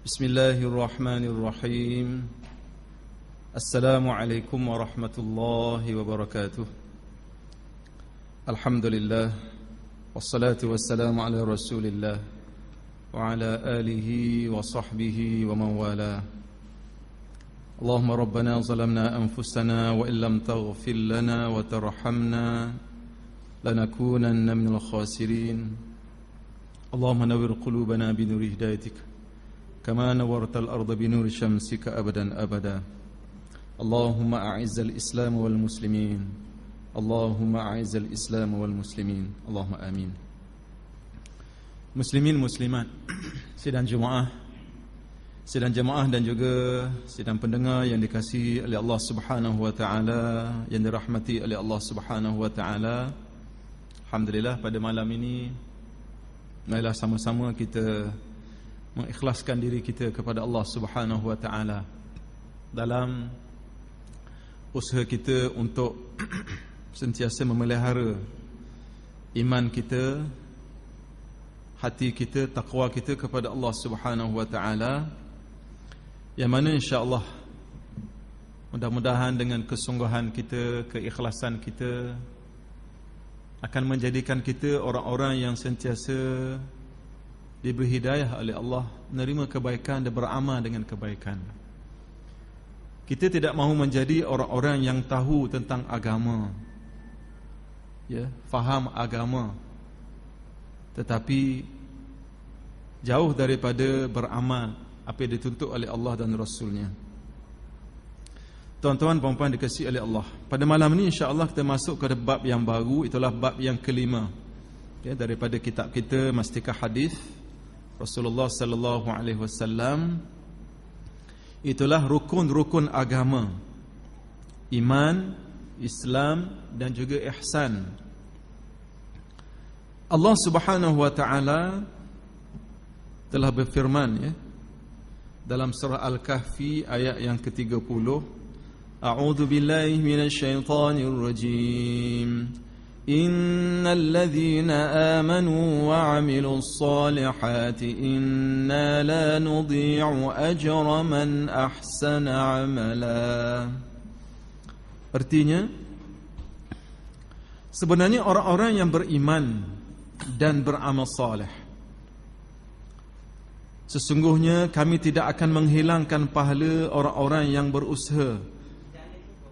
Bismillahirrahmanirrahim. Assalamualaikum warahmatullahi wabarakatuh. Alhamdulillah, wassalatu wassalamu ala rasulillah wa ala alihi wa sahbihi wa man wala. Allahumma rabbana zalamna anfusana wa illam taghfir lana wa tarhamna lanakunanna minal khasirin. Allahumma nawwir qulubana bi nuri hidayatik كما نورت الأرض بنور شمسك أبدا أبدا. اللهم أعز الإسلام والمسلمين. اللهم أعز الإسلام والمسلمين. اللهم آمين. Muslimin muslimat, sidang jemaah dan juga sidang pendengar yang dikasihi oleh Allah Subhanahu wa taala, yang dirahmati oleh Allah Subhanahu wa taala. Alhamdulillah, pada malam ini marilah sama-sama kita mengikhlaskan diri kita kepada Allah Subhanahu wa taala dalam usaha kita untuk sentiasa memelihara iman kita, hati kita, takwa kita kepada Allah Subhanahu wa taala, yang mana insya-Allah mudah-mudahan dengan kesungguhan kita, keikhlasan kita akan menjadikan kita orang-orang yang sentiasa diberi hidayah oleh Allah, menerima kebaikan dan beramal dengan kebaikan. Kita tidak mahu menjadi orang-orang yang tahu tentang agama, faham agama, tetapi jauh daripada beramal apa yang dituntut oleh Allah dan Rasulnya. Tuan-tuan, puan-puan dikasihi oleh Allah, pada malam ini insya-Allah kita masuk ke bab yang baru, itulah bab yang kelima daripada kitab kita Mastikah Hadis Rasulullah sallallahu alaihi wasallam. Itulah rukun-rukun agama, iman, Islam dan juga ihsan. Allah Subhanahu wa taala telah berfirman dalam surah Al-Kahfi ayat yang ke-30, A'udzu billahi minasyaitonir rajim. Innal ladzina amanu wa 'amilus solihati inna la nudhi'u ajra man ahsana 'amala. Artinya, sebenarnya orang-orang yang beriman dan beramal saleh, sesungguhnya kami tidak akan menghilangkan pahala orang-orang yang berusaha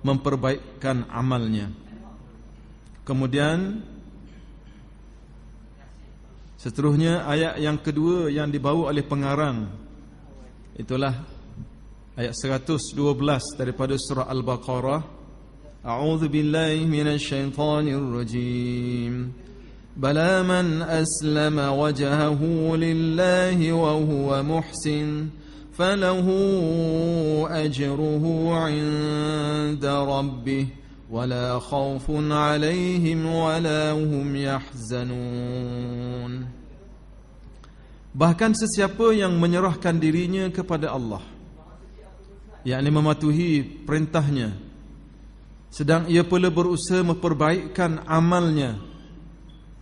memperbaikkan amalnya. Kemudian seterusnya ayat yang kedua yang dibawa oleh pengarang, itulah ayat 112 daripada surah Al-Baqarah. A'udzu billahi minasyaitonir rajim. Bala man aslama wajhahu lillahi wa huwa muhsin falahu ajruhu 'inda rabbih wala khaufun 'alaihim wala hum yahzanun. Bahkan sesiapa yang menyerahkan dirinya kepada Allah, yakni mematuhi perintahnya, sedang ia pula berusaha memperbaikkan amalnya,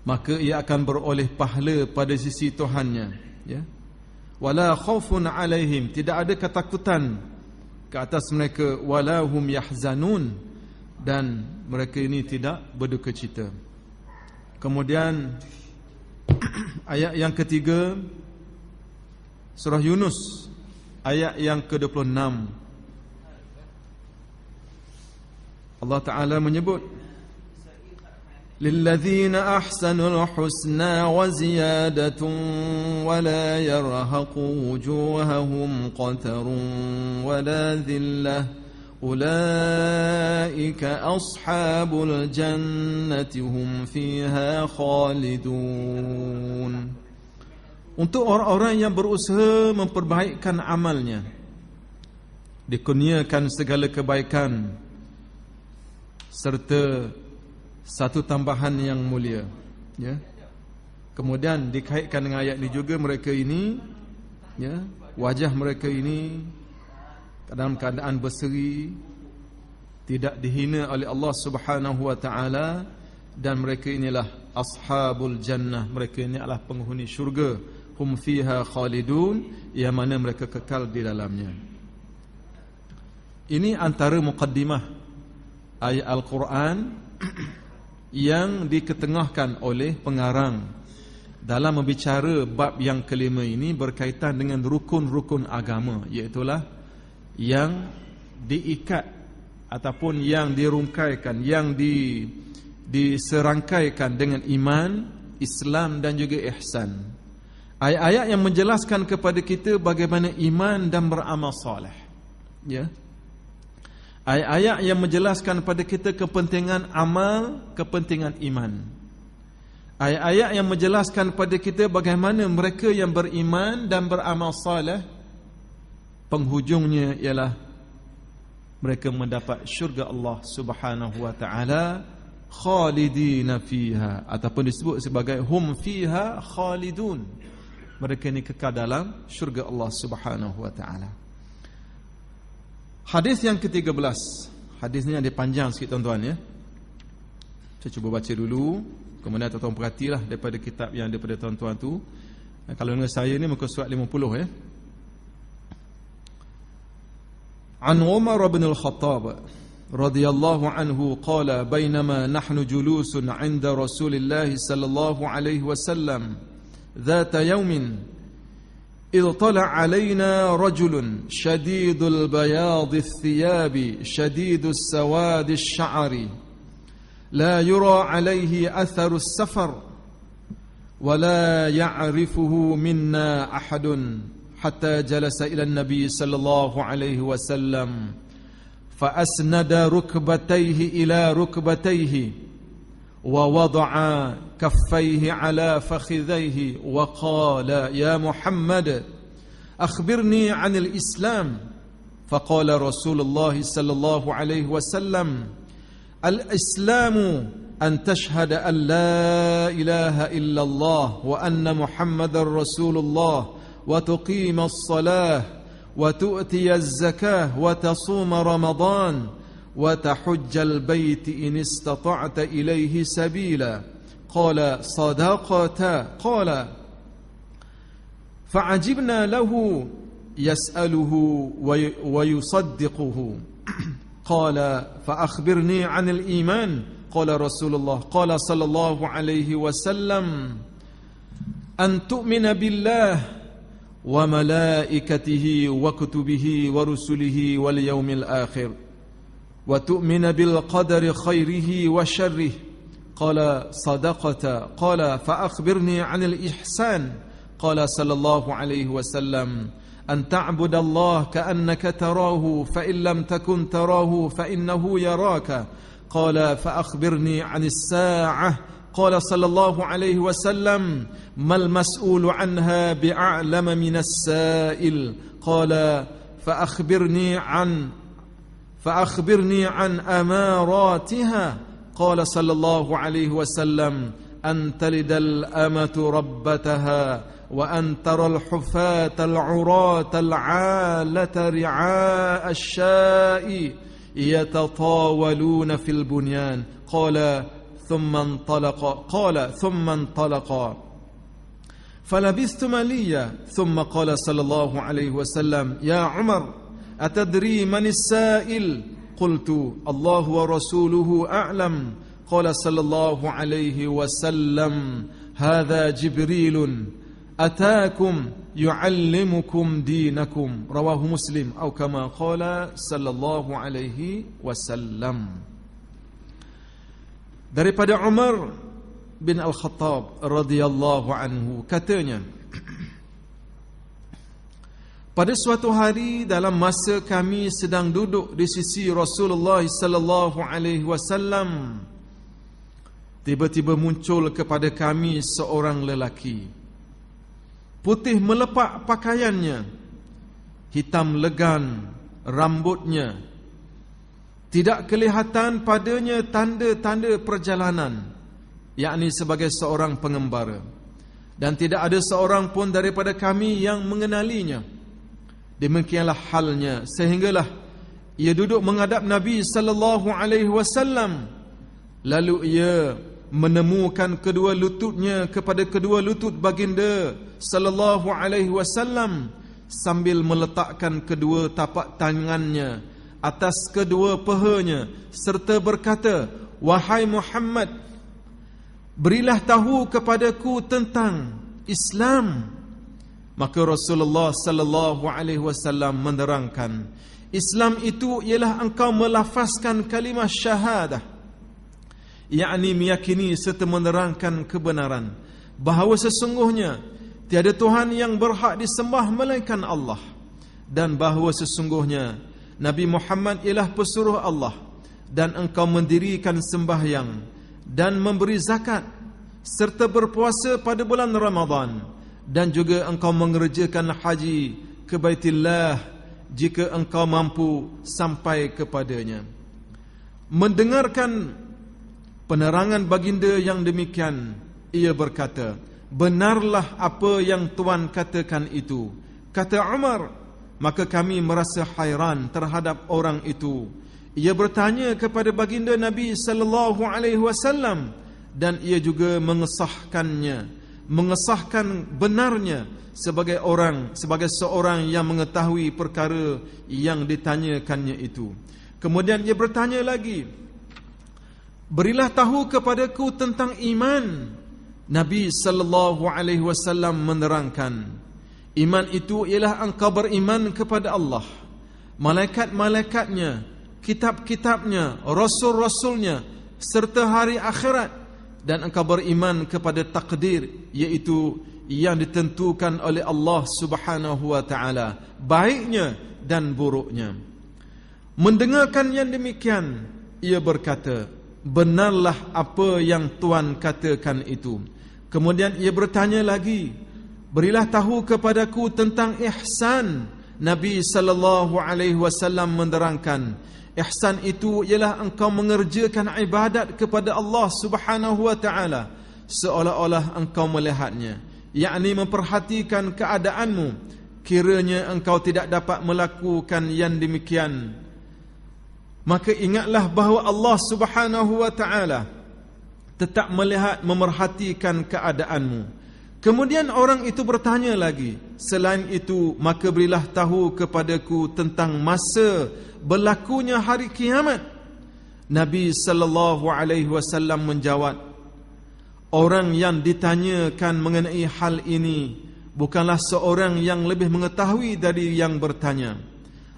maka ia akan beroleh pahala pada sisi Tuhannya. Wala khaufun 'alaihim, tidak ada ketakutan ke atas mereka, wala hum yahzanun, dan mereka ini tidak berduka cita. Kemudian ayat yang ketiga surah Yunus ayat yang ke-26, Allah Ta'ala menyebut, lilladzina ahsanul husna wa ziyadatun wa la yarhaqu wujuhahum qatarun wa la dhillah ulaika ashabul jannati hum fiha khalidun. Untuk orang-orang yang berusaha memperbaikkan amalnya, dikurniakan segala kebaikan serta satu tambahan yang mulia. Kemudian dikaitkan dengan ayat ini juga, mereka ini wajah mereka ini dalam keadaan berseri, tidak dihina oleh Allah Subhanahu wa taala, dan mereka inilah ashabul jannah, mereka ini adalah penghuni syurga, hum fiha khalidun, yang mana mereka kekal di dalamnya. Ini antara muqaddimah ayat Al-Quran yang diketengahkan oleh pengarang dalam membicara bab yang kelima ini berkaitan dengan rukun-rukun agama, iaitulah yang diikat ataupun yang dirungkaikan, yang diserangkaikan dengan iman, Islam dan juga ihsan. Ayat-ayat yang menjelaskan kepada kita bagaimana iman dan beramal soleh, ya. Ayat-ayat yang menjelaskan kepada kita kepentingan amal, kepentingan iman. Ayat-ayat yang menjelaskan kepada kita bagaimana mereka yang beriman dan beramal soleh penghujungnya ialah mereka mendapat syurga Allah Subhanahu wa taala, khalidina fiha, ataupun disebut sebagai hum fiha khalidun. Mereka ini kekal dalam syurga Allah Subhanahu wa taala. Hadis yang ke-13. Hadis ni ada panjang sikit tuan-tuan, ya. Saya cuba baca dulu, kemudian tuan-tuan perhatilah daripada kitab yang daripada tuan-tuan tu. Kalau dengan saya ni muka surat 50, ya. An Umar bin Al-Khattab radhiyallahu anhu qala bainama nahnu julusun 'inda Rasulillah sallallahu alaihi wasallam ذات يوم إذ طلع علينا رجل شديد البياض الثياب شديد السواد الشعر لا يرى عليه أثر السفر ولا يعرفه منا أحد حتى جلس إلى النبي صلى الله عليه وسلم فأسند ركبتيه إلى ركبتيه ووضع كفيه على فخذيه وقال يا محمد أخبرني عن الإسلام. فقال رسول الله صلى الله عليه وسلم الإسلام أن تشهد أن لا إله إلا الله وأن محمد رسول الله وتقيم الصلاة وتؤتي الزكاة وتصوم رمضان وتحج البيت إن استطعت إليه سبيلا. قال صدقت. قال فعجبنا له يسأله ويصدقه. قال فأخبرني عن الإيمان. قال رسول الله قال صلى الله عليه وسلم أن تؤمن بالله وملائكته وكتبه ورسله واليوم الآخر وتؤمن بالقدر خيره وشره. قال صدقت. قال فأخبرني عن الإحسان. قال صلى الله عليه وسلم أن تعبد الله كأنك تراه فإن لم تكن تراه فإنه يراك. قال فأخبرني عن الساعة. قال صلى الله عليه وسلم ما المسؤول عنها بأعلم من السائل. قال فأخبرني عن أماراتها. قال صلى الله عليه وسلم أن تلد الأمة ربتها وأن ترى الحفاة العراة العالة رعاء الشاء يتطاولون في البنيان. قال ثم انطلق فلبثت مليا. ثم قال صلى الله عليه وسلم يا عمر أتدري من السائل؟ قلت الله ورسوله أعلم. قال صلى الله عليه وسلم هذا جبريل أتاكم يعلمكم دينكم. رواه مسلم أو كما قال صلى الله عليه وسلم. Daripada Umar bin Al-Khattab radhiyallahu anhu, katanya, pada suatu hari dalam masa kami sedang duduk di sisi Rasulullah sallallahu alaihi wasallam, tiba-tiba muncul kepada kami seorang lelaki, putih melepak pakaiannya, hitam legan rambutnya, tidak kelihatan padanya tanda-tanda perjalanan, yakni sebagai seorang pengembara, dan tidak ada seorang pun daripada kami yang mengenalinya. Demikianlah halnya sehinggalah ia duduk menghadap Nabi sallallahu alaihi wasallam, lalu ia menemukan kedua lututnya kepada kedua lutut baginda sallallahu alaihi wasallam sambil meletakkan kedua tapak tangannya atas kedua pahanya serta berkata, "Wahai Muhammad, berilah tahu kepadaku tentang Islam." Maka Rasulullah sallallahu alaihi wasallam menerangkan, Islam itu ialah engkau melafazkan kalimah syahadah, yakni meyakini serta menerangkan kebenaran bahawa sesungguhnya tiada Tuhan yang berhak disembah melainkan Allah, dan bahawa sesungguhnya Nabi Muhammad ialah pesuruh Allah, dan engkau mendirikan sembahyang dan memberi zakat serta berpuasa pada bulan Ramadan, dan juga engkau mengerjakan haji ke Baitillah jika engkau mampu sampai kepadanya. Mendengarkan penerangan baginda yang demikian, ia berkata, "Benarlah apa yang Tuan katakan itu." Kata Umar, maka kami merasa hairan terhadap orang itu. Ia bertanya kepada baginda Nabi sallallahu alaihi wasallam, dan ia juga mengesahkan benarnya sebagai seorang yang mengetahui perkara yang ditanyakannya itu. Kemudian ia bertanya lagi, "Berilah tahu kepadaku tentang iman." Nabi sallallahu alaihi wasallam menerangkan, iman itu ialah engkau beriman kepada Allah, malaikat-malaikatnya, kitab-kitabnya, rasul-rasulnya, serta hari akhirat, dan engkau beriman kepada takdir, iaitu yang ditentukan oleh Allah Subhanahu wa taala, baiknya dan buruknya. Mendengarkan yang demikian, ia berkata, "Benarlah apa yang Tuan katakan itu." Kemudian ia bertanya lagi, "Berilah tahu kepadaku tentang ihsan." Nabi sallallahu alaihi wasallam menerangkan, ihsan itu ialah engkau mengerjakan ibadat kepada Allah Subhanahu wa taala seolah-olah engkau melihatnya, yakni memperhatikan keadaanmu. Kiranya engkau tidak dapat melakukan yang demikian, maka ingatlah bahawa Allah Subhanahu wa taala tetap melihat, memerhatikan keadaanmu. Kemudian orang itu bertanya lagi, "Selain itu, maka berilah tahu kepadaku tentang masa berlakunya hari kiamat." Nabi sallallahu alaihi wasallam menjawab, orang yang ditanyakan mengenai hal ini bukanlah seorang yang lebih mengetahui dari yang bertanya.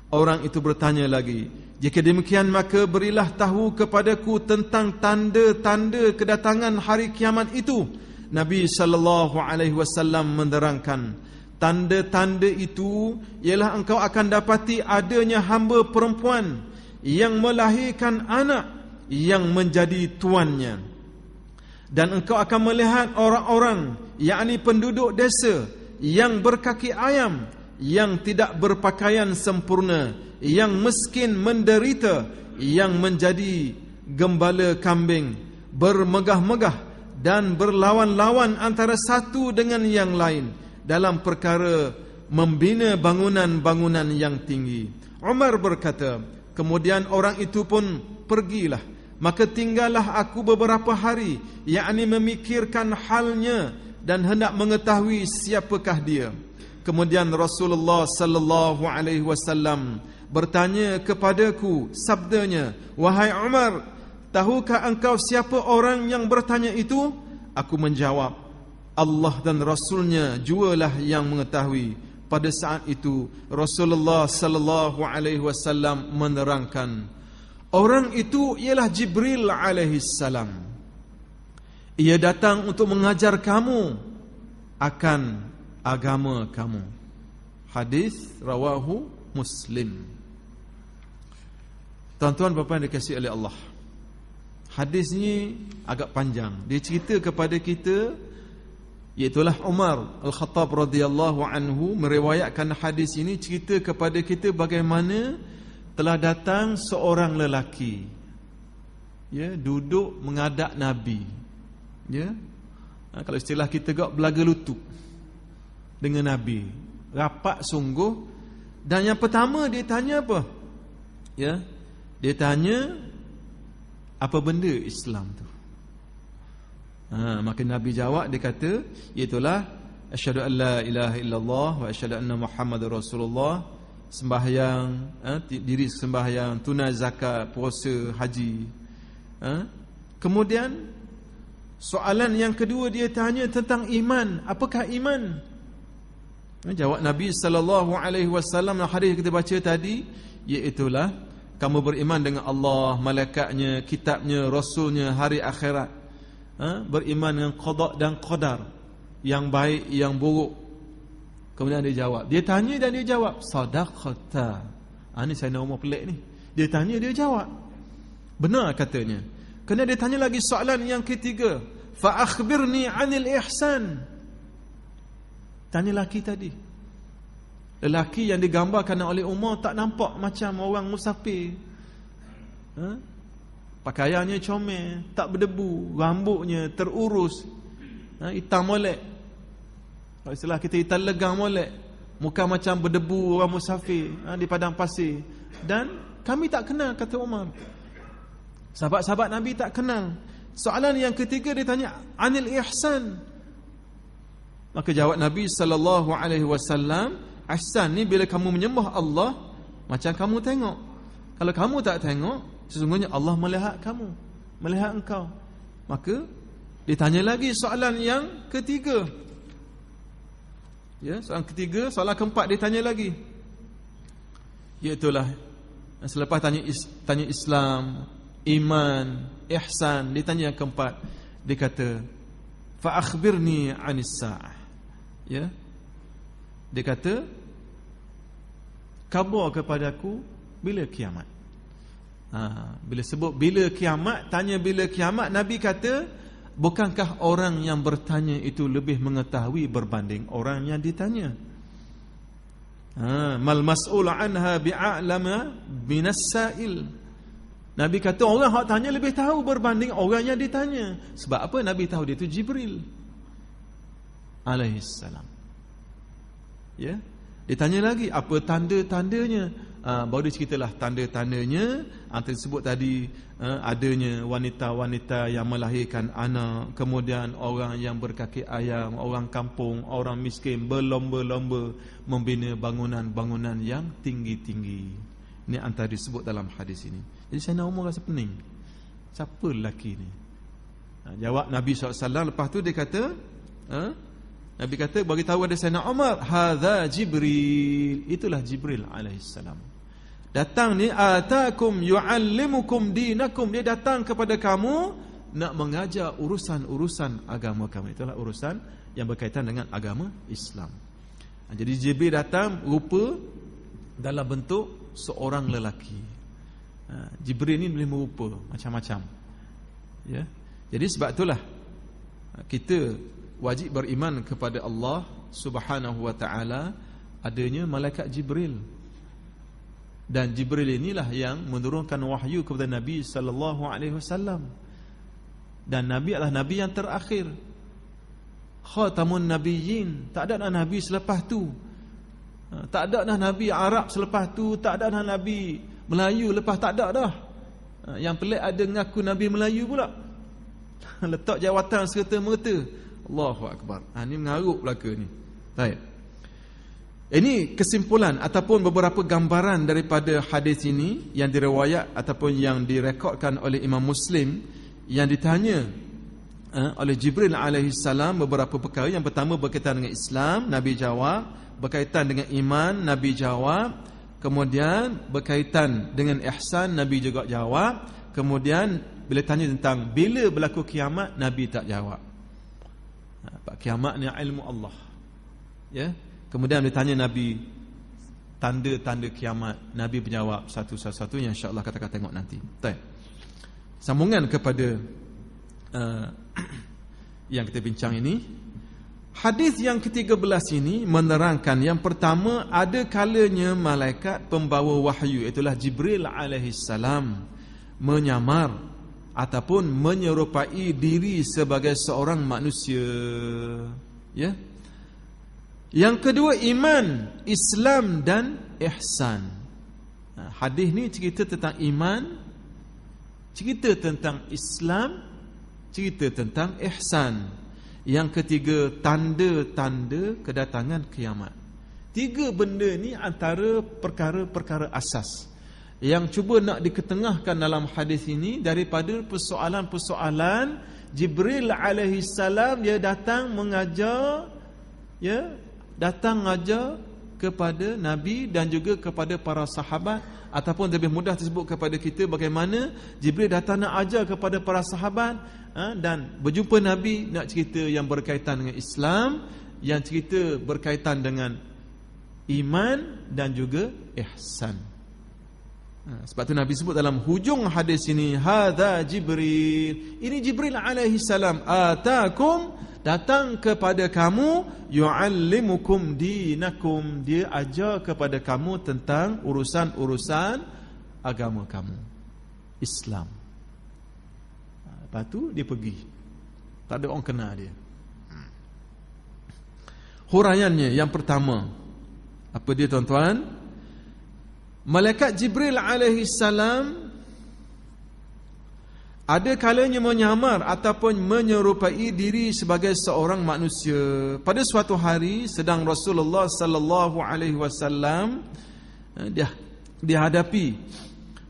Orang itu bertanya lagi, "Jika demikian, maka berilah tahu kepadaku tentang tanda-tanda kedatangan hari kiamat itu." Nabi sallallahu alaihi wasallam menerangkan, tanda-tanda itu ialah engkau akan dapati adanya hamba perempuan yang melahirkan anak yang menjadi tuannya, dan engkau akan melihat orang-orang, yakni penduduk desa, yang berkaki ayam, yang tidak berpakaian sempurna, yang miskin menderita, yang menjadi gembala kambing, bermegah-megah dan berlawan-lawan antara satu dengan yang lain dalam perkara membina bangunan-bangunan yang tinggi. Umar berkata, kemudian orang itu pun pergilah, maka tinggallah aku beberapa hari, yakni memikirkan halnya dan hendak mengetahui siapakah dia. Kemudian Rasulullah sallallahu alaihi wasallam bertanya kepadaku, sabdanya, "Wahai Umar, tahukah engkau siapa orang yang bertanya itu?" Aku menjawab, "Allah dan Rasulnya jualah yang mengetahui." Pada saat itu Rasulullah sallallahu alaihi wasallam menerangkan, orang itu ialah Jibril alaihi salam. Ia datang untuk mengajar kamu akan agama kamu. Hadis rawahu Muslim. Tuan-tuan bapa yang dikasihi oleh Allah, hadis ni agak panjang. Dia cerita kepada kita, iaitulah Umar Al-Khattab radhiyallahu anhu meriwayatkan hadis ini, cerita kepada kita bagaimana telah datang seorang lelaki, ya, duduk menghadap Nabi, ya. Kalau istilah kita gak belaga lutut dengan Nabi, rapat sungguh. Dan yang pertama dia tanya apa? Ya, dia tanya apa benda Islam tu. Maka Nabi jawab, dia kata, iaitulah asyhadu an la ilaha illallah wa asyhadu anna Muhammadar Rasulullah, sembahyang, diri sembahyang, tunai zakat, puasa, haji. Kemudian soalan yang kedua dia tanya tentang iman. Apakah iman? Jawab Nabi sallallahu alaihi wasallam dalam hadis kita baca tadi, iaitulah kamu beriman dengan Allah, malaikatnya, kitabnya, rasulnya, hari akhirat. Beriman dengan qada dan qadar, yang baik, yang buruk. Kemudian dia jawab. Dia tanya dan dia jawab. Sadaqata. Ni Sayyidina Umar pelik ni. Dia tanya, dia jawab. Benar katanya. Kena dia tanya lagi soalan yang ketiga. Fa akhbirni 'anil ihsan. Tanya lelaki tadi. Lelaki yang digambarkan oleh Umar tak nampak macam orang musafir. Pakaiannya comel, tak berdebu, rambutnya terurus, hitam molek. Kalau istilah kita, hitam legang molek, muka macam berdebu orang musafir di padang pasir. Dan kami tak kenal, kata Umar. Sahabat-sahabat Nabi tak kenal. Soalan yang ketiga dia tanya anil ihsan. Maka jawab Nabi sallallahu alaihi wasallam, ihsan ni bila kamu menyembah Allah macam kamu tengok. Kalau kamu tak tengok, sesungguhnya Allah melihat kamu, melihat engkau. Maka ditanya lagi soalan yang ketiga. Soalan ketiga, soalan keempat ditanya lagi. Iaitulah selepas tanya Islam, iman, ihsan, ditanya yang keempat. Dia kata, fa akhbirni 'anis sa'ah. Dia kata, khabar kepadaku bila kiamat. Bila sebut bila kiamat, tanya bila kiamat, Nabi kata, bukankah orang yang bertanya itu lebih mengetahui berbanding orang yang ditanya? Mal mas'ul anha bi'a'lama minas sa'il. Nabi kata orang yang tanya lebih tahu berbanding orang yang ditanya. Sebab apa Nabi tahu? Dia itu Jibril alaihissalam. Ditanya lagi apa tanda-tandanya. Baru dia ceritalah tanda-tandanya. Antara disebut tadi, adanya wanita-wanita yang melahirkan anak, kemudian orang yang berkaki ayam, orang kampung, orang miskin berlomba-lomba membina bangunan-bangunan yang tinggi-tinggi. Ini antara disebut dalam hadis ini. Jadi Sayyidina Umar rasa pening. Siapa lelaki ni? Jawab Nabi SAW. Lepas tu dia kata, Nabi kata, bagi tahu ada Sayyidina Umar, hadza Jibril. Itulah Jibril alaihissalam. Datang ni, atakum yu'allimukum dinakum. Dia datang kepada kamu nak mengajar urusan-urusan agama kamu. Itulah urusan yang berkaitan dengan agama Islam. Jadi Jibril datang rupa dalam bentuk seorang lelaki. Jibril ni boleh merupa macam-macam. Jadi sebab itulah kita wajib beriman kepada Allah Subhanahu wa ta'ala, adanya malaikat Jibril. Dan Jibril inilah yang menurunkan wahyu kepada Nabi sallallahu alaihi wasallam. Dan Nabi adalah Nabi yang terakhir, khatamun nabiyyin. Tak ada dah Nabi selepas tu. Tak ada dah Nabi Arab selepas tu. Tak ada dah Nabi Melayu lepas, tak ada dah. Yang pelik ada ngaku Nabi Melayu pula. Letak jawatan serta-merta. Allahu Akbar. Ini mengarut belaka ni. Baik. Ini kesimpulan ataupun beberapa gambaran daripada hadis ini yang diriwayat ataupun yang direkodkan oleh Imam Muslim, yang ditanya oleh Jibril alaihissalam beberapa perkara. Yang pertama berkaitan dengan Islam, Nabi jawab. Berkaitan dengan iman, Nabi jawab. Kemudian berkaitan dengan ihsan, Nabi juga jawab. Kemudian bila tanya tentang bila berlaku kiamat, Nabi tak jawab. Kiamat ni ilmu Allah. Kemudian ditanya Nabi tanda-tanda kiamat, Nabi menjawab satu-satu yang insya-Allah kata-kata tengok nanti. Baik. Sambungan kepada yang kita bincang ini, hadis yang ke-13 ini menerangkan yang pertama, ada kalanya malaikat pembawa wahyu, itulah Jibril alaihissalam, menyamar ataupun menyerupai diri sebagai seorang manusia. Yang kedua, iman, Islam dan ihsan. Hadis ni cerita tentang iman, cerita tentang Islam, cerita tentang ihsan. Yang ketiga, tanda-tanda kedatangan kiamat. 3 benda ni antara perkara-perkara asas yang cuba nak diketengahkan dalam hadis ini daripada persoalan-persoalan Jibril alaihi salam dia datang mengajar, datang mengajar kepada Nabi dan juga kepada para sahabat, ataupun lebih mudah tersebut kepada kita bagaimana Jibril datang nak ajar kepada para sahabat dan berjumpa Nabi nak cerita yang berkaitan dengan Islam, yang cerita berkaitan dengan iman dan juga ihsan. Sebab tu Nabi sebut dalam hujung hadis ini, hadza Jibril, ini Jibril alaihi salam, atakum, datang kepada kamu, yuallimukum dinakum, dia ajar kepada kamu tentang urusan-urusan agama kamu, Islam. Lepas tu dia pergi, tak ada orang kenal dia. Huraiannya yang pertama, apa dia tuan-tuan? Malaikat Jibril alaihi salam ada kalanya menyamar ataupun menyerupai diri sebagai seorang manusia. Pada suatu hari sedang Rasulullah sallallahu alaihi wasallam dihadapi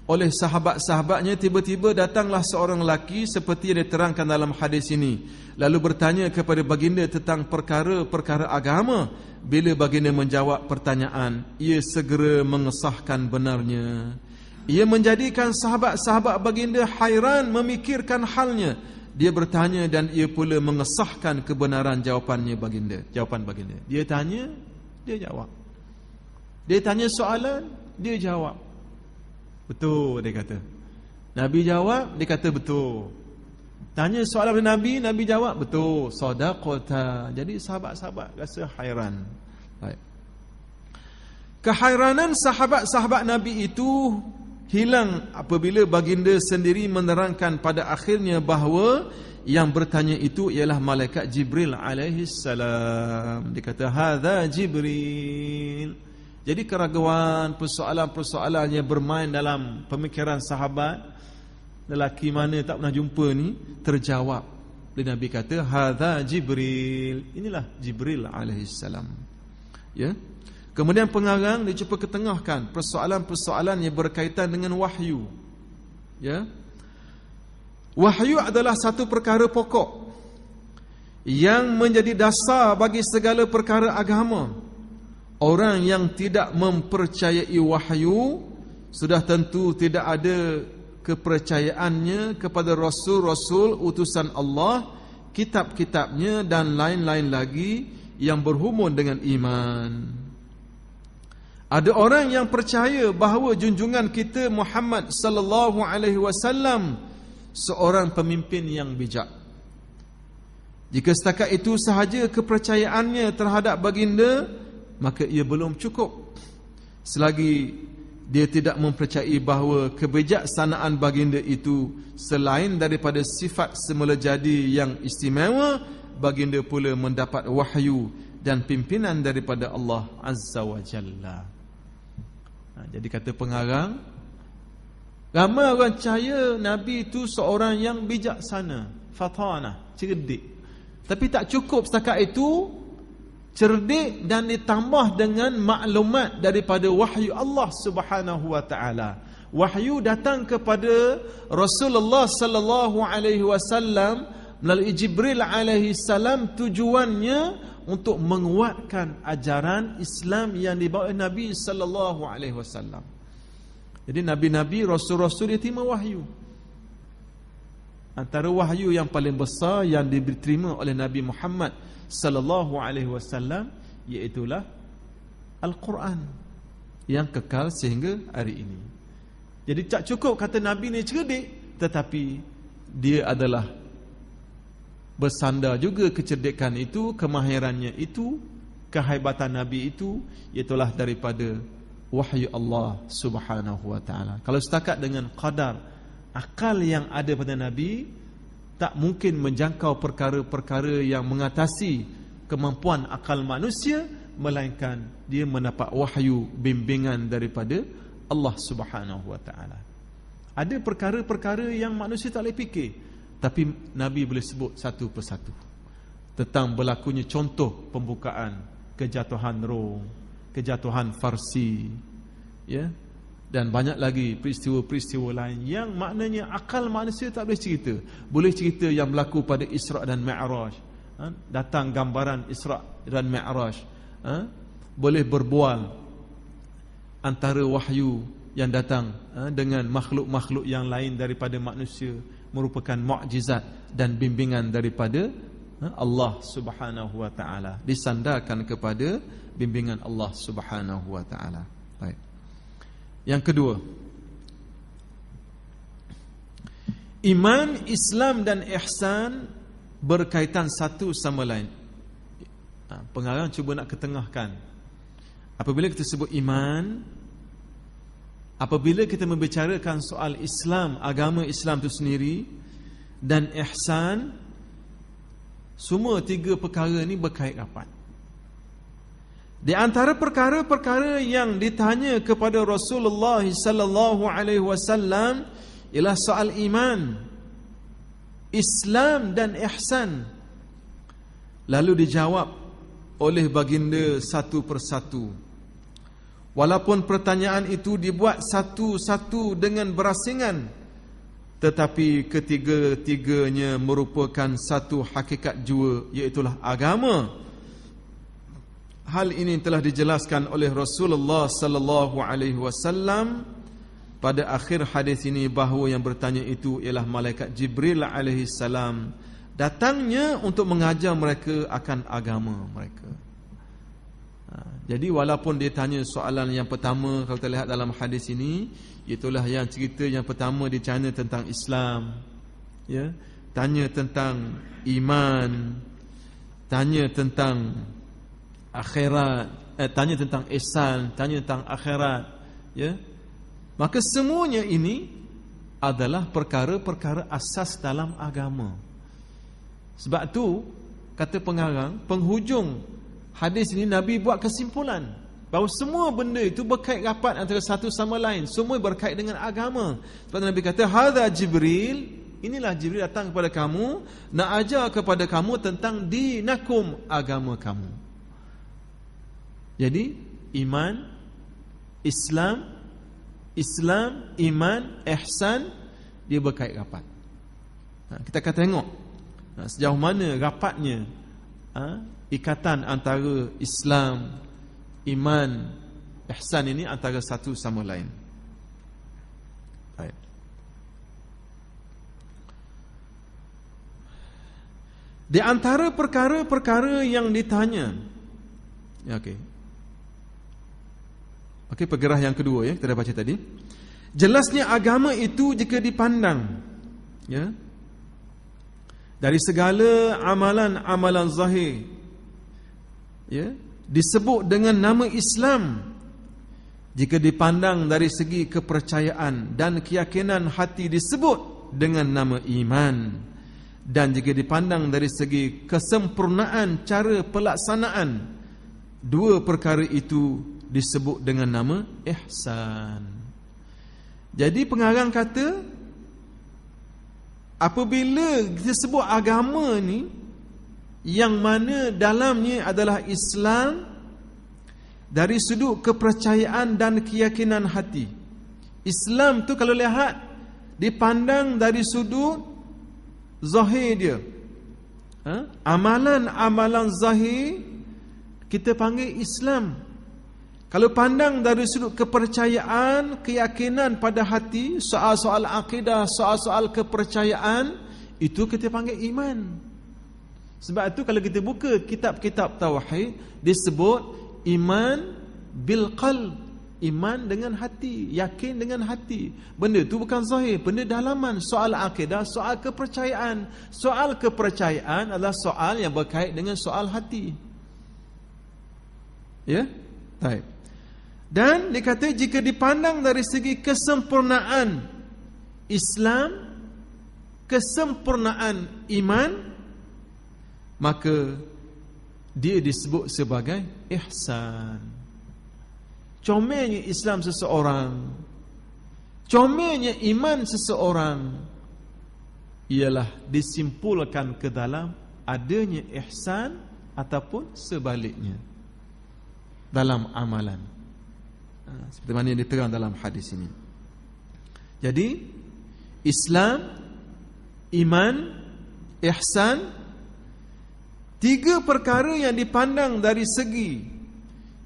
oleh sahabat-sahabatnya, tiba-tiba datanglah seorang lelaki seperti yang diterangkan dalam hadis ini, lalu bertanya kepada baginda tentang perkara-perkara agama. Bila baginda menjawab pertanyaan, ia segera mengesahkan benarnya. Ia menjadikan sahabat-sahabat baginda hairan memikirkan halnya. Dia bertanya dan ia pula mengesahkan kebenaran jawapan baginda. Dia tanya, dia jawab. Dia tanya soalan, dia jawab. Betul, dia kata. Nabi jawab, dia kata betul. Tanya soalan kepada Nabi, Nabi jawab betul, sadaqata. Jadi sahabat-sahabat rasa hairan. Baik. Kehairanan sahabat-sahabat Nabi itu hilang apabila baginda sendiri menerangkan pada akhirnya bahawa yang bertanya itu ialah malaikat Jibril alaihi salam. Dia kata hadza Jibril. Jadi keraguan, persoalan-persoalan yang bermain dalam pemikiran sahabat, lelaki mana tak pernah jumpa ni, terjawab. Dan Nabi kata hadza Jibril. Inilah Jibril alaihi salam. Ya. Kemudian pengarang dia cuba ketengahkan persoalan-persoalan yang berkaitan dengan wahyu. Ya. Wahyu adalah satu perkara pokok yang menjadi dasar bagi segala perkara agama. Orang yang tidak mempercayai wahyu sudah tentu tidak ada kepercayaannya kepada rasul-rasul utusan Allah, kitab-kitabnya dan lain-lain lagi yang berhubung dengan iman. Ada orang yang percaya bahawa junjungan kita Muhammad sallallahu alaihi wasallam seorang pemimpin yang bijak. Jika setakat itu sahaja kepercayaannya terhadap baginda, maka ia belum cukup. Selagi dia tidak mempercayai bahawa kebijaksanaan baginda itu selain daripada sifat semula jadi yang istimewa, baginda pula mendapat wahyu dan pimpinan daripada Allah Azza wa Jalla. Jadi kata pengarang, ramai orang percaya Nabi itu seorang yang bijaksana, fatana, cerdik. Tapi tak cukup setakat itu, cerdik dan ditambah dengan maklumat daripada wahyu Allah Subhanahu wa taala. Wahyu datang kepada Rasulullah sallallahu alaihi wasallam melalui Jibril alaihi salam, tujuannya untuk menguatkan ajaran Islam yang dibawa Nabi sallallahu alaihi wasallam. Jadi nabi-nabi, rasul-rasul dia terima wahyu. Antara wahyu yang paling besar yang diterima oleh Nabi Muhammad sallallahu alaihi wasallam iaitulah Al-Quran yang kekal sehingga hari ini. Jadi tak cukup kata Nabi ni cerdik, tetapi dia adalah bersandar juga kecerdikan itu, kemahirannya itu, kehebatan Nabi itu iaitulah daripada wahyu Allah Subhanahu wa taala. Kalau setakat dengan qadar akal yang ada pada Nabi, tak mungkin menjangkau perkara-perkara yang mengatasi kemampuan akal manusia, melainkan dia mendapat wahyu bimbingan daripada Allah Subhanahu wa taala. Ada perkara-perkara yang manusia tak boleh fikir, tapi Nabi boleh sebut satu persatu. tentang berlakunya contoh pembukaan kejatuhan Rom, kejatuhan Farsi, ya, dan banyak lagi peristiwa-peristiwa lain yang maknanya akal manusia tak boleh cerita. Boleh cerita yang berlaku pada Isra' dan Mi'raj, datang gambaran Isra' dan Mi'raj, boleh berbual antara wahyu yang datang dengan makhluk-makhluk yang lain daripada manusia, merupakan mukjizat dan bimbingan daripada Allah Subhanahu wa taala, disandarkan kepada bimbingan Allah Subhanahu wa taala. Baik. Yang kedua, iman, Islam dan ihsan berkaitan satu sama lain. Pengarang cuba nak ketengahkan. Apabila kita sebut iman, apabila kita membicarakan soal Islam, agama Islam itu sendiri, dan ihsan, semua tiga perkara ini berkait rapat. Di antara perkara-perkara yang ditanya kepada Rasulullah sallallahu alaihi wasallam ialah soal iman, Islam dan ihsan. Lalu dijawab oleh baginda satu persatu. Walaupun pertanyaan itu dibuat satu-satu dengan berasingan, tetapi ketiga-tiganya merupakan satu hakikat jua, iaitulah agama. Hal ini telah dijelaskan oleh Rasulullah sallallahu alaihi wasallam pada akhir hadis ini, bahawa yang bertanya itu ialah malaikat Jibril alaihi salam, datangnya untuk mengajar mereka akan agama mereka. Jadi walaupun dia tanya soalan yang pertama, kalau kita lihat dalam hadis ini, itulah yang cerita yang pertama, dia tanya tentang Islam, ya, tanya tentang iman, tanya tentang akhirat, tanya tentang ihsan, tanya tentang akhirat, ya. Maka semuanya ini adalah perkara-perkara asas dalam agama. Sebab tu kata pengarang, penghujung hadis ini Nabi buat kesimpulan bahawa semua benda itu berkait rapat antara satu sama lain, semua berkait dengan agama. Sebab Nabi kata, hadza Jibril, inilah Jibril datang kepada kamu, nak ajar kepada kamu tentang dinakum, agama kamu. Jadi iman, Islam, iman, ihsan, dia berkait rapat. Kita akan tengok sejauh mana rapatnya ikatan antara Islam, iman, ihsan ini antara satu sama lain. Baik. Di antara perkara-perkara yang ditanya, ya, Okey, pergerah yang kedua, ya, kita dah baca tadi. Jelasnya agama itu jika dipandang, ya, dari segala amalan-amalan zahir, ya, disebut dengan nama Islam. Jika dipandang dari segi kepercayaan dan keyakinan hati, disebut dengan nama iman. Dan jika dipandang dari segi kesempurnaan cara pelaksanaan, dua perkara itu disebut dengan nama ihsan. Jadi pengarang kata, apabila kita sebut agama ni, yang mana dalamnya adalah Islam dari sudut kepercayaan dan keyakinan hati. Islam tu kalau lihat dipandang dari sudut zahir dia, amalan-amalan zahir kita panggil Islam. Kalau pandang dari sudut kepercayaan, keyakinan pada hati, soal-soal akidah, soal-soal kepercayaan, itu kita panggil iman. Sebab itu kalau kita buka kitab-kitab tauhid, disebut iman bil qalb, iman dengan hati, yakin dengan hati. Benda itu bukan zahir, benda dalaman. Soal akidah, soal kepercayaan. Soal kepercayaan adalah soal yang berkait dengan soal hati. Ya? Baik. Dan dikata jika dipandang dari segi kesempurnaan Islam, kesempurnaan iman, maka dia disebut sebagai ihsan. Comelnya Islam seseorang, comelnya iman seseorang ialah disimpulkan ke dalam adanya ihsan ataupun sebaliknya dalam amalan. Seperti mana yang diterang dalam hadis ini. Jadi Islam, iman, ihsan, tiga perkara yang dipandang dari segi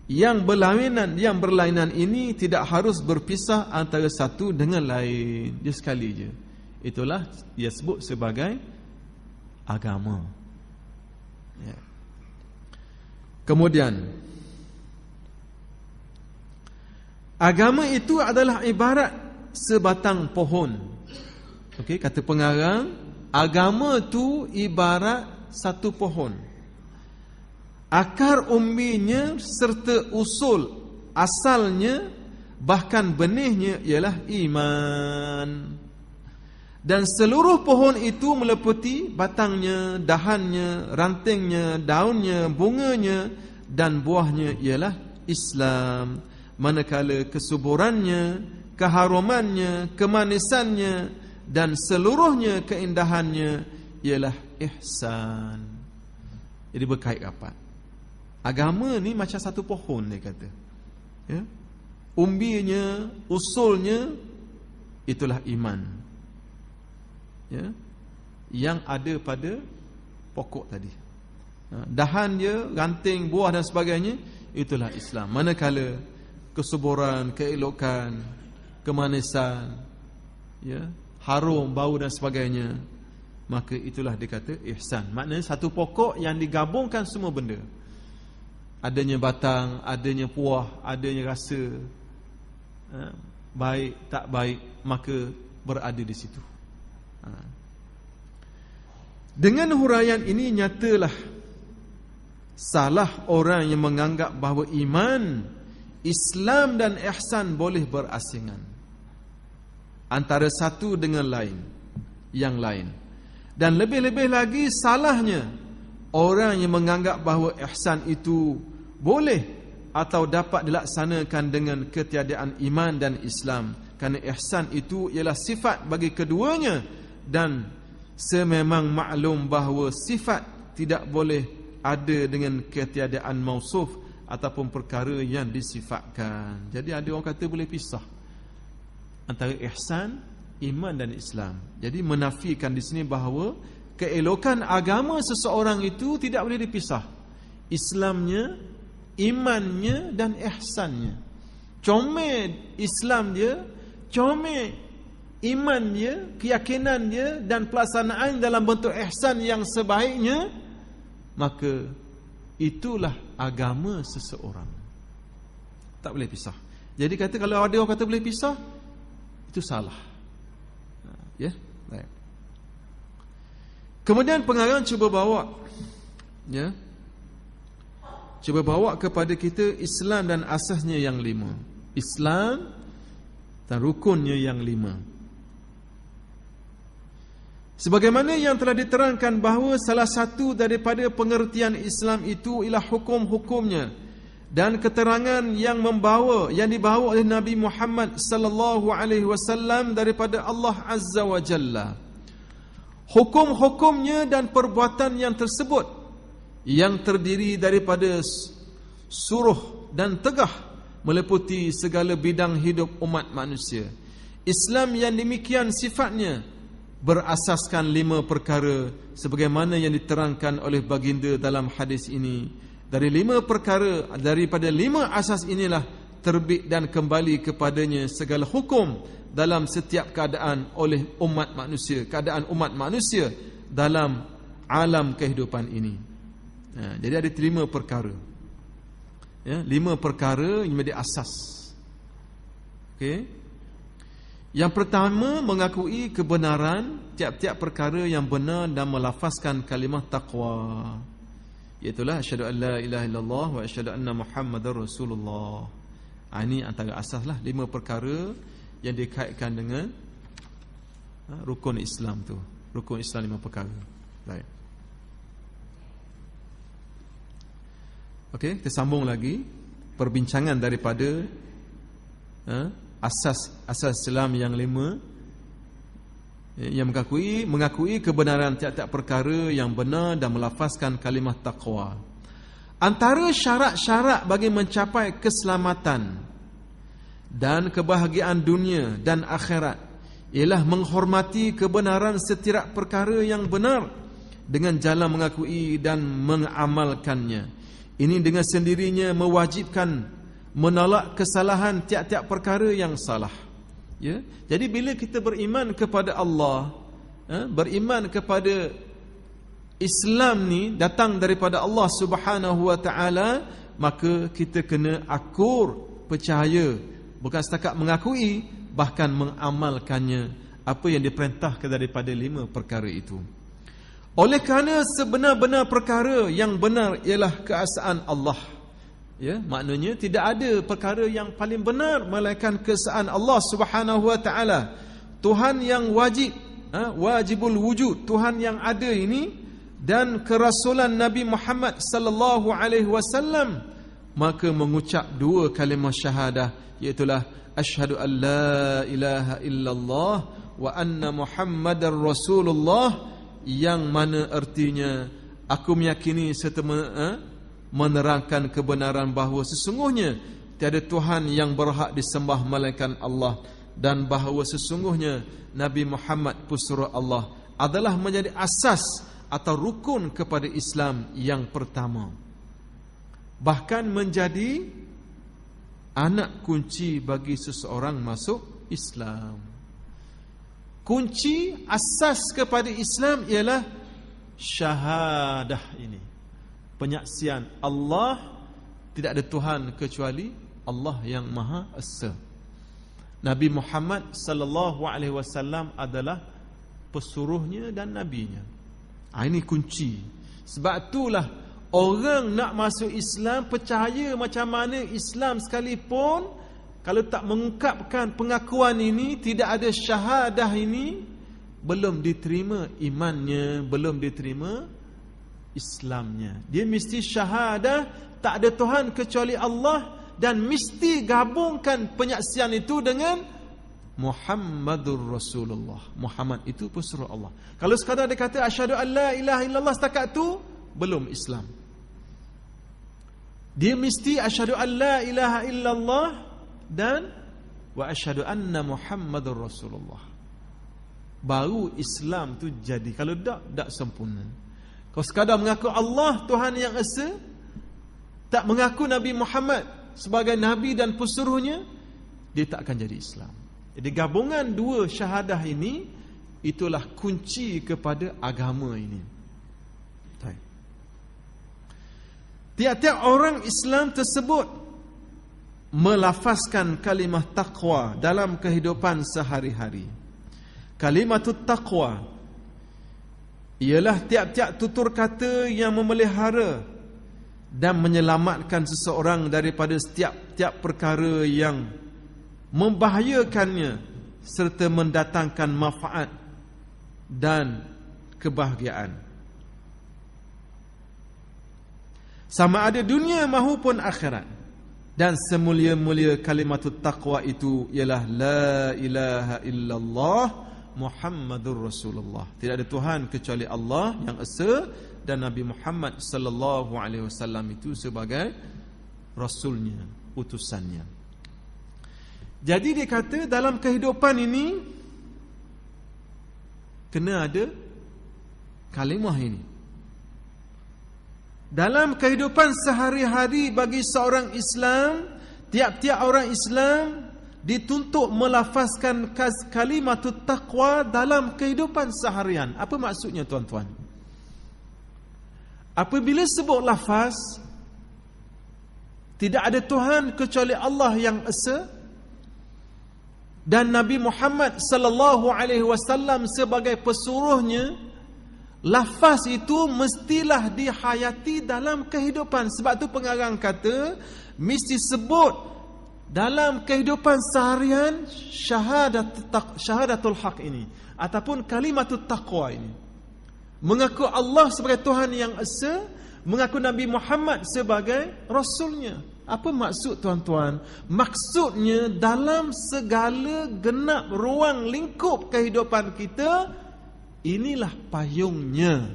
yang berlainan ini tidak harus berpisah antara satu dengan lain. Dia sekali je. Itulah dia sebut sebagai agama. Ya. Kemudian agama itu adalah ibarat sebatang pohon. Okey, kata pengarang, agama itu ibarat satu pohon. Akar umbinya serta usul asalnya bahkan benihnya ialah iman. Dan seluruh pohon itu meliputi batangnya, dahannya, rantingnya, daunnya, bunganya dan buahnya ialah Islam. Manakala kesuburannya, keharumannya, kemanisannya dan seluruhnya keindahannya ialah ihsan. Jadi berkait rapat. Agama ni macam satu pohon, dia kata. Ya? Umbinya, usulnya itulah iman. Ya? Yang ada pada pokok tadi. Dahan dia, ranting, buah dan sebagainya, itulah Islam. Manakala kesuburan, keelokan, kemanisan, ya, harum, bau dan sebagainya, maka itulah dikata ihsan. Maknanya satu pokok yang digabungkan semua benda. Adanya batang, adanya buah, adanya rasa, baik tak baik, maka berada di situ. Dengan huraian ini nyatalah salah orang yang menganggap bahawa iman, Islam dan ihsan boleh berasingan antara satu dengan yang lain. Dan lebih-lebih lagi salahnya orang yang menganggap bahawa ihsan itu boleh atau dapat dilaksanakan dengan ketiadaan iman dan Islam, kerana ihsan itu ialah sifat bagi keduanya, dan sememang maklum bahawa sifat tidak boleh ada dengan ketiadaan mausuf ataupun perkara yang disifatkan. Jadi ada orang kata boleh pisah antara ihsan, iman dan Islam. Jadi menafikan di sini bahawa keelokan agama seseorang itu tidak boleh dipisah. Islamnya, imannya dan ihsannya. Comel Islam dia, comel iman dia, keyakinan dia dan pelaksanaan dalam bentuk ihsan yang sebaiknya, maka itulah agama seseorang. Tak boleh pisah. Jadi kata kalau ada orang kata boleh pisah, itu salah. Ya, baik. Kemudian pengarang cuba bawa, ya, cuba bawa kepada kita Islam dan asasnya yang 5. Islam dan rukunnya yang 5. Sebagaimana yang telah diterangkan bahawa salah satu daripada pengertian Islam itu ialah hukum-hukumnya dan keterangan yang dibawa oleh Nabi Muhammad sallallahu alaihi wasallam daripada Allah Azza wa Jalla. Hukum-hukumnya dan perbuatan yang tersebut yang terdiri daripada suruh dan tegah meliputi segala bidang hidup umat manusia. Islam yang demikian sifatnya berasaskan 5 perkara sebagaimana yang diterangkan oleh baginda dalam hadis ini. Daripada 5 asas inilah terbit dan kembali kepadanya segala hukum dalam setiap keadaan oleh umat manusia, keadaan umat manusia dalam alam kehidupan ini. Jadi ada 5 perkara. Ya, 5 perkara yang menjadi asas. Okey. Yang pertama, mengakui kebenaran tiap-tiap perkara yang benar dan melafazkan kalimah taqwa. Iaitulah asyhadu an la ilaha illallah wa asyhadu anna Muhammadar Rasulullah. Ini antara asaslah 5 perkara yang dikaitkan dengan rukun Islam tu. Rukun Islam 5 perkara. Baik. Okey, kita sambung lagi perbincangan daripada asas Islam yang 5. yang mengakui kebenaran tiap-tiap perkara yang benar dan melafazkan kalimah taqwa. Antara syarat-syarat bagi mencapai keselamatan dan kebahagiaan dunia dan akhirat ialah menghormati kebenaran setiap perkara yang benar dengan jalan mengakui dan mengamalkannya. Ini dengan sendirinya mewajibkan menolak kesalahan tiap-tiap perkara yang salah. Ya, jadi bila kita beriman kepada Allah, beriman kepada Islam ni datang daripada Allah Subhanahu wa taala, maka kita kena akur, percaya, bukan setakat mengakui, bahkan mengamalkannya apa yang diperintahkan daripada 5 perkara itu. Oleh kerana sebenar-benar perkara yang benar ialah keesaan Allah. Ya, maknanya tidak ada perkara yang paling benar melainkan keesaan Allah Subhanahu wa taala. Tuhan yang wajib, wajibul wujud, Tuhan yang ada ini, dan kerasulan Nabi Muhammad sallallahu alaihi wasallam, maka mengucap 2 kalimah syahadah, iaitu asyhadu an la ilaha illallah wa anna Muhammadar Rasulullah, yang mana artinya aku meyakini serta menerangkan kebenaran bahawa sesungguhnya tiada Tuhan yang berhak disembah melainkan Allah, dan bahawa sesungguhnya Nabi Muhammad pesuruh Allah, adalah menjadi asas atau rukun kepada Islam yang pertama, bahkan menjadi anak kunci bagi seseorang masuk Islam. Kunci asas kepada Islam ialah syahadah ini, penyaksian Allah tidak ada Tuhan kecuali Allah yang Maha Esa. Nabi Muhammad sallallahu alaihi wasallam adalah pesuruhnya dan nabinya. Ini kunci. Sebab itulah orang nak masuk Islam, percaya macam mana Islam sekalipun, kalau tak mengungkapkan pengakuan ini, tidak ada syahadah ini, belum diterima imannya, belum diterima Islamnya. Dia mesti syahadah tak ada Tuhan kecuali Allah, dan mesti gabungkan penyaksian itu dengan Muhammadur Rasulullah. Muhammad itu pesuruh Allah. Kalau sekadar dia kata asyhadu an la ilaha illallah, setakat tu belum Islam. Dia mesti asyhadu an la ilaha illallah dan wa asyhadu anna Muhammadur Rasulullah, baru Islam tu jadi. Kalau tak sempurna. Kalau sekadar mengaku Allah Tuhan yang Esa, tak mengaku Nabi Muhammad sebagai Nabi dan pesuruhnya, dia tak akan jadi Islam. Jadi gabungan 2 syahadah ini, itulah kunci kepada agama ini. Tiap-tiap orang Islam tersebut melafazkan kalimah taqwa dalam kehidupan sehari-hari. Kalimatut taqwa ialah tiap-tiap tutur kata yang memelihara dan menyelamatkan seseorang daripada setiap perkara yang membahayakannya serta mendatangkan manfaat dan kebahagiaan, sama ada dunia maupun akhirat. Dan semulia-mulia kalimatut taqwa itu ialah la ilaha illallah Muhammadur Rasulullah. Tidak ada Tuhan kecuali Allah yang Esa, dan Nabi Muhammad sallallahu alaihi wasallam itu sebagai rasulnya, utusannya. Jadi dia kata dalam kehidupan ini kena ada kalimah ini. Dalam kehidupan sehari-hari bagi seorang Islam, tiap-tiap orang Islam dituntut melafazkan kalimatut taqwa dalam kehidupan seharian. Apa maksudnya tuan-tuan? Apabila sebut lafaz tidak ada Tuhan kecuali Allah yang Esa, dan Nabi Muhammad sallallahu alaihi wasallam sebagai pesuruhnya, lafaz itu mestilah dihayati dalam kehidupan. Sebab tu pengarang kata mesti sebut dalam kehidupan seharian syahadatul haq ini, ataupun kalimatut taqwa ini. Mengaku Allah sebagai Tuhan yang Esa, mengaku Nabi Muhammad sebagai Rasulnya. Apa maksud tuan-tuan? Maksudnya dalam segala genap ruang lingkup kehidupan kita, inilah payungnya,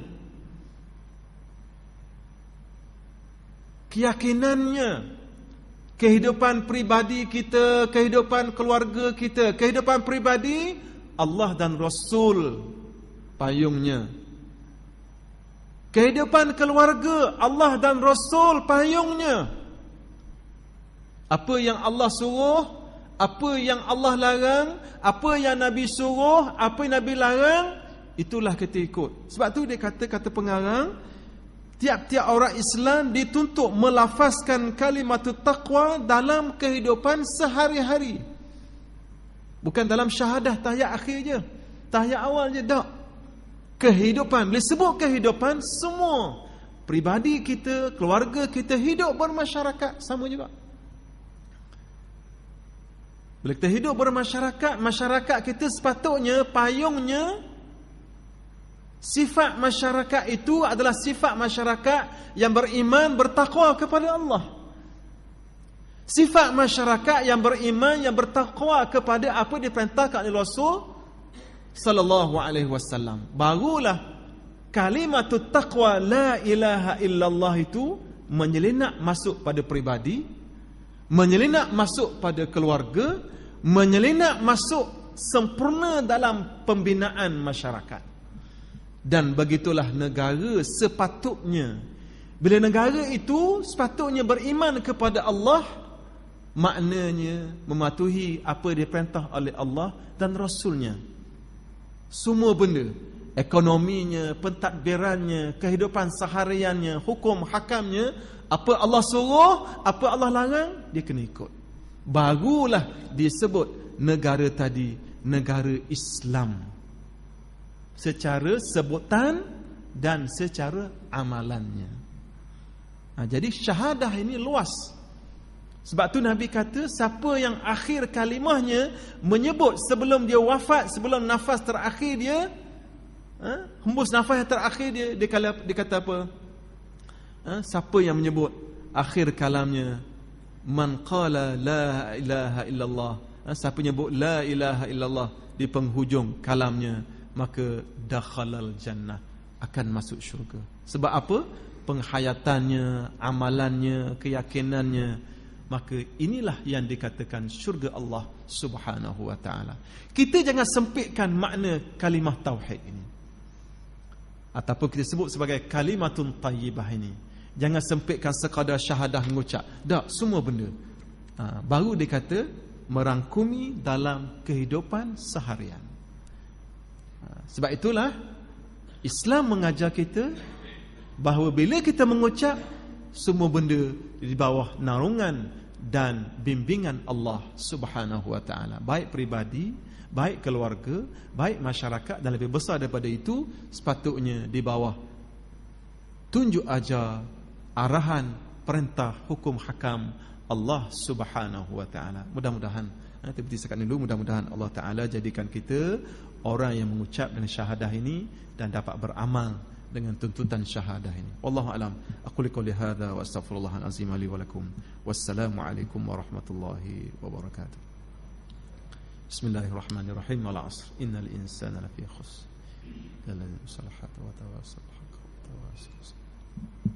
keyakinannya, kehidupan pribadi kita, kehidupan keluarga kita, kehidupan pribadi, Allah dan Rasul payungnya. Kehidupan keluarga, Allah dan Rasul payungnya. Apa yang Allah suruh, apa yang Allah larang, apa yang Nabi suruh, apa yang Nabi larang, itulah kita ikut. Sebab tu dia kata pengarang, tiap-tiap orang Islam dituntut melafazkan kalimat taqwa dalam kehidupan sehari-hari. Bukan dalam syahadah tahiyat akhir je, tahiyat awal je, tak. Kehidupan, boleh sebut kehidupan semua. Pribadi kita, keluarga kita, hidup bermasyarakat sama juga. Bila kita hidup bermasyarakat, masyarakat kita sepatutnya payungnya, sifat masyarakat itu adalah sifat masyarakat yang beriman, bertakwa kepada Allah. Sifat masyarakat yang beriman, yang bertakwa kepada apa diperintahkan oleh Rasul sallallahu alaihi wasallam. Barulah kalimat taqwa la ilaha illallah itu menyelinap masuk pada pribadi, menyelinap masuk pada keluarga, menyelinap masuk sempurna dalam pembinaan masyarakat. Dan begitulah negara sepatutnya. Bila negara itu sepatutnya beriman kepada Allah, maknanya mematuhi apa diperintah oleh Allah dan Rasulnya. Semua benda, ekonominya, pentadbirannya, kehidupan sehariannya, hukum hakamnya, apa Allah suruh, apa Allah larang, dia kena ikut. Barulah disebut negara tadi negara Islam, secara sebutan dan secara amalannya. Jadi syahadah ini luas. Sebab tu Nabi kata, siapa yang akhir kalimahnya menyebut sebelum dia wafat, sebelum nafas terakhir dia, hembus nafas yang terakhir dia kata apa? Siapa yang menyebut akhir kalamnya, man qala la ilaha illallah, siapa menyebut la ilaha illallah di penghujung kalamnya, maka dakhalal jannah, akan masuk syurga. Sebab apa? Penghayatannya, amalannya, keyakinannya. Maka inilah yang dikatakan syurga Allah Subhanahu wa ta'ala. Kita jangan sempitkan makna kalimah tauhid ini, ataupun kita sebut sebagai kalimatun tayyibah ini. Jangan sempitkan sekadar syahadah mengucap. Tak, semua benda. Baru dia kata merangkumi dalam kehidupan seharian. Sebab itulah Islam mengajar kita bahawa bila kita mengucap, semua benda di bawah naungan dan bimbingan Allah Subhanahu wa ta'ala. Baik pribadi, baik keluarga, baik masyarakat, dan lebih besar daripada itu, sepatutnya di bawah tunjuk ajar, arahan, perintah, hukum hakam Allah Subhanahu wa ta'ala. Mudah-mudahan, seperti sekat dulu, mudah-mudahan Allah Ta'ala jadikan kita orang yang mengucap dengan syahadah ini dan dapat beramal dengan tuntutan syahadah ini. Wallahu alam. Aku liqauli hadza wa astaghfirullahal azim li wa lakum. Wassalamu alaikum warahmatullahi wabarakatuh. Bismillahirrahmanirrahim. Wal 'asr. Innal insana lafi khusr. Illa alladziina amanu wa tawassaw bil haqqi wa tawassaw bis sabr.